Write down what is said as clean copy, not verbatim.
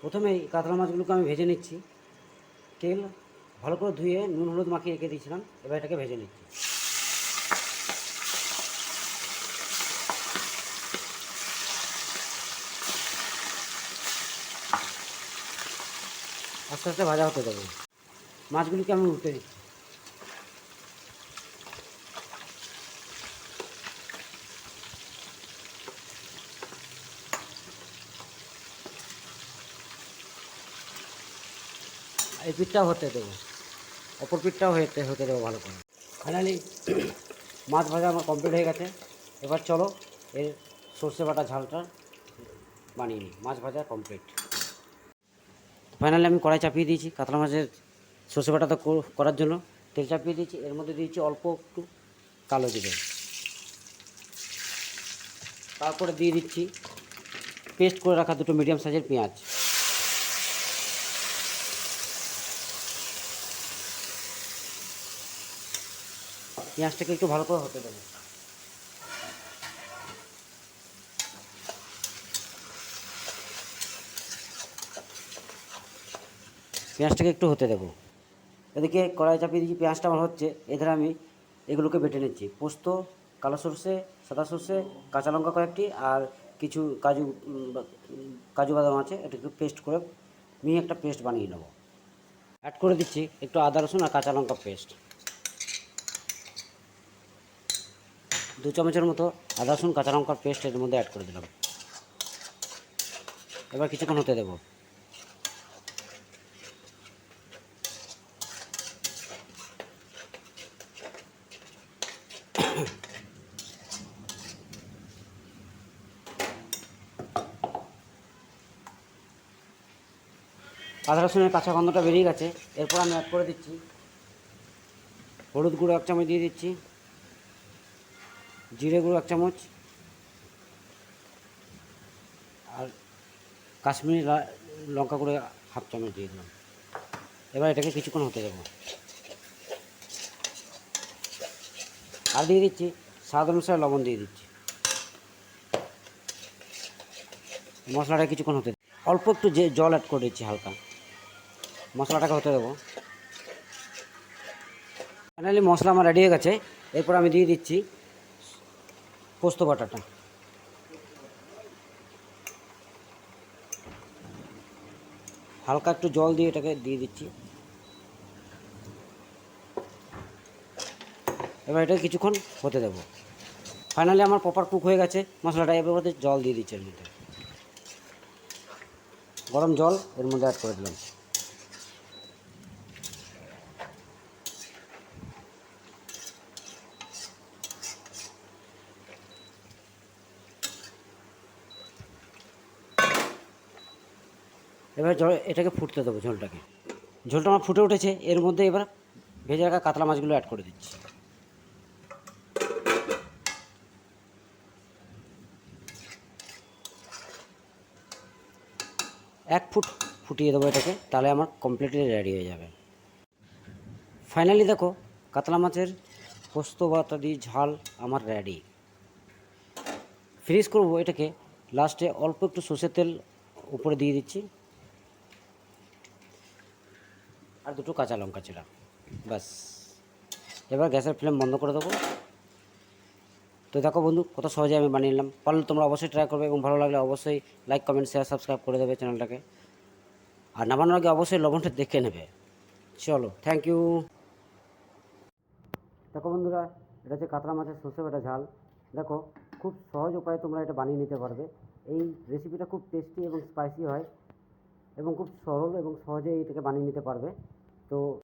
প্রথমেই কাতলা মাছগুলোকে আমি ভেজে নিচ্ছি। তেল ভালো করে ধুয়ে নুন হলুদ মাখিয়ে রেখে দিয়েছিলাম, এবার এটাকে ভেজে নিচ্ছি। আস্তে আস্তে ভাজা হতে দেবো। মাছগুলিকে আমি উল্টে দিচ্ছি। এই পিঠটাও হতে দেবো, অপর পিঠটাও হতে দেবো ভালো করে। ফাইনালি মাছ ভাজা আমার কমপ্লিট হয়ে গেছে। এবার চলো এর সর্ষে বাটা ঝালটা বানিয়ে নিই। মাছ ভাজা কমপ্লিট। ফাইনালি আমি কড়াই চাপিয়ে দিয়েছি কাতলা মাছের সর্ষে বাটাটা করার জন্য। তেল চাপিয়ে দিয়েছি, এর মধ্যে দিয়েছি অল্প একটু কালো জিরে। তারপরে দিয়ে দিচ্ছি পেস্ট করে রাখা দুটো মিডিয়াম সাইজের পেঁয়াজ। পেঁয়াজটাকে একটু ভালো করে হতে দেবো। পেঁয়াজটাকে একটু হতে দেবো। এদিকে কড়াই চাপিয়ে দিয়েছি, পেঁয়াজটা আমার হচ্ছে। এদের আমি এগুলোকে বেটে নিচ্ছি। পোস্ত, কালো সর্ষে, সাদা সর্ষে, কাঁচা লঙ্কা কয়েকটি, আর কিছু কাজু বাদাম আছে। এটাকে পেস্ট করে মিহি একটা পেস্ট বানিয়ে নেবো। অ্যাড করে দিচ্ছি একটু আদা রসুন আর কাঁচা লঙ্কা পেস্ট। 2 চামচের মতো আদা রসুন কাঁচা লঙ্কার পেস্ট এর মধ্যে অ্যাড করে দিলাম। এবার কিছুক্ষণ হতে দেবো। আদা রসুনের কাঁচা গন্ধটা বেরিয়ে গেছে। এরপর আমি অ্যাড করে দিচ্ছি হলুদ গুঁড়ো 1 চামচ দিয়ে দিচ্ছি, জিরে গুঁড়ো 1 চামচ, আর কাশ্মীরি লঙ্কা গুঁড়ো 1/2 চামচ দিয়ে দিলাম। এবার এটাকে কিছুক্ষণ হতে দেবো। আর দিয়ে দিচ্ছি স্বাদ অনুসারে লবণ দিয়ে দিচ্ছি। মশলাটা কিছুক্ষণ হতে অল্প একটু জল অ্যাড করে দিচ্ছি হালকা। মশলাটাকে হতে দেবো। ফাইনালি মশলা আমার রেডি হয়ে গেছে। এরপর আমি দিয়ে দিচ্ছি পোস্ত বাটাটা। হালকা একটু জল দিয়ে এটাকে দিয়ে দিচ্ছি। এবার এটাকে কিছুক্ষণ হতে দেবো। ফাইনালি আমার প্রপার কুক হয়ে গেছে মশলাটা। এবার মধ্যে জল দিয়ে দিচ্ছি, এর মধ্যে গরম জল এর মধ্যে অ্যাড করে দিলাম। এবার এটাকে ফুটতে দেবো। ঝোলটা আমার ফুটে উঠেছে। এর মধ্যে এবার ভেজে রাখা কাতলা মাছগুলো অ্যাড করে দিচ্ছি। এক ফুট ফুটিয়ে দেবো এটাকে, তাহলে আমার কমপ্লিটলি রেডি হয়ে যাবে। ফাইনালি দেখো কাতলা মাছের পোস্ত বাটা দিয়ে ঝাল আমার রেডি। ফ্রিজ করবো এটাকে। লাস্টে অল্প একটু সর্ষের তেল উপরে দিয়ে দিচ্ছি, আর দুটো কাঁচা লঙ্কা চিরা। ব্যাস, এবার গ্যাসের ফ্লেম বন্ধ করে দেবো। তো দেখো বন্ধু, কত সহজে আমি বানিয়ে নিলাম। পারলে তোমরা অবশ্যই ট্রাই করবে, এবং ভালো লাগলে অবশ্যই লাইক কমেন্ট শেয়ার সাবস্ক্রাইব করে দেবে চ্যানেলটাকে। আর নামানোর আগে অবশ্যই লবণটা দেখে নেবে। চলো, থ্যাংক ইউ। দেখো বন্ধুরা, এটা হচ্ছে কাতলা মাছের সর্ষে বাটা ঝাল। দেখো, খুব সহজ উপায়ে তোমরা এটা বানিয়ে নিতে পারবে। এই রেসিপিটা খুব টেস্টি এবং স্পাইসি হয়, এবং খুব সরল এবং সহজে এটাকে বানিয়ে নিতে পারবে। তো